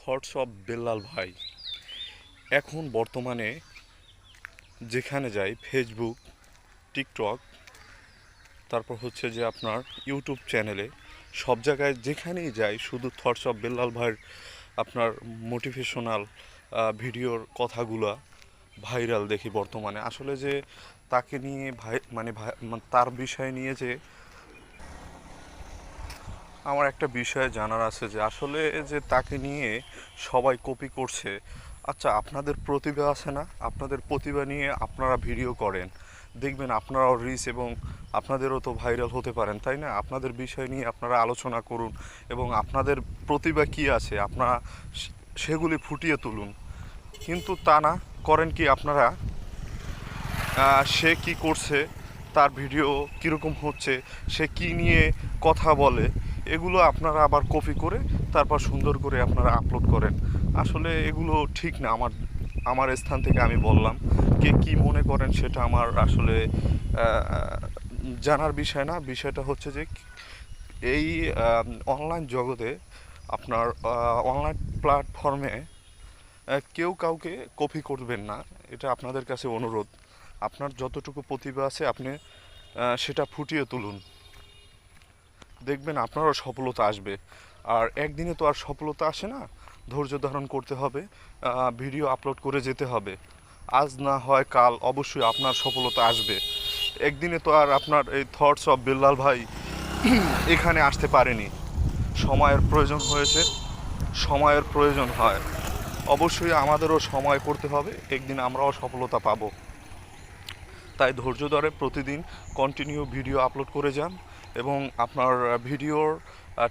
Thoughts of Bellal ভাই। এখন বর্তমানে যেখানে যাই, ফেসবুক, টিকটক, তারপর হচ্ছে যে আপনার ইউটিউব চ্যানেলে, সব জায়গায় যেখানেই যাই শুধু থটস অফ বেল্লাল ভাইয়ের আপনার মোটিভেশনাল ভিডিওর কথাগুলা ভাইরাল দেখি বর্তমানে। আসলে যে তাকে নিয়ে তার বিষয় নিয়ে যে আমার একটা বিষয় জানার আছে, যে আসলে যে তাকে নিয়ে সবাই কপি করছে। আচ্ছা, আপনাদের প্রতিভা আছে না? আপনাদের প্রতিভা নিয়ে আপনারা ভিডিও করেন, দেখবেন আপনারাও রিচ এবং আপনাদেরও তো ভাইরাল হতে পারেন, তাই না? আপনাদের বিষয় নিয়ে আপনারা আলোচনা করুন এবং আপনাদের প্রতিভা কী আছে আপনারা সেগুলি ফুটিয়ে তুলুন। কিন্তু তা না, করেন কি আপনারা, সে কি করছে, তার ভিডিও কীরকম হচ্ছে, সে কি নিয়ে কথা বলে, এগুলো আপনারা আবার কপি করে তারপর সুন্দর করে আপনারা আপলোড করেন। আসলে এগুলো ঠিক না। আমার স্থান থেকে আমি বললাম, কে কি মনে করেন সেটা আমার আসলে জানার বিষয় না। বিষয়টা হচ্ছে যে এই অনলাইন জগতে আপনার অনলাইন প্ল্যাটফর্মে কেউ কাউকে কপি করবেন না, এটা আপনাদের কাছে অনুরোধ। আপনার যতটুকু প্রতিভা আছে আপনি সেটা ফুটিয়ে তুলুন, দেখবেন আপনারও সফলতা আসবে। আর একদিনে তো আর সফলতা আসে না, ধৈর্য ধারণ করতে হবে, ভিডিও আপলোড করে যেতে হবে। আজ না হয় কাল অবশ্যই আপনার সফলতা আসবে। একদিনে তো আর আপনার এই থটস অফ বিল্লাল ভাই এখানে আসতে পারেনি, সময়ের প্রয়োজন হয়েছে, সময়ের প্রয়োজন হয়। অবশ্যই আমাদেরও সময় করতে হবে, একদিন আমরাও সফলতা পাবো। তাই ধৈর্য ধরে প্রতিদিন কন্টিনিউ ভিডিও আপলোড করে যান এবং আপনার ভিডিওর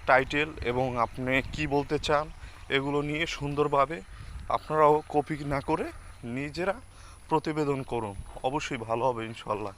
টাইটেল এবং আপনি কি বলতে চান এগুলো নিয়ে সুন্দরভাবে আপনারাও কপি না করে নিজেরা প্রতিবেদন করুন, অবশ্যই ভালো হবে ইনশাল্লাহ।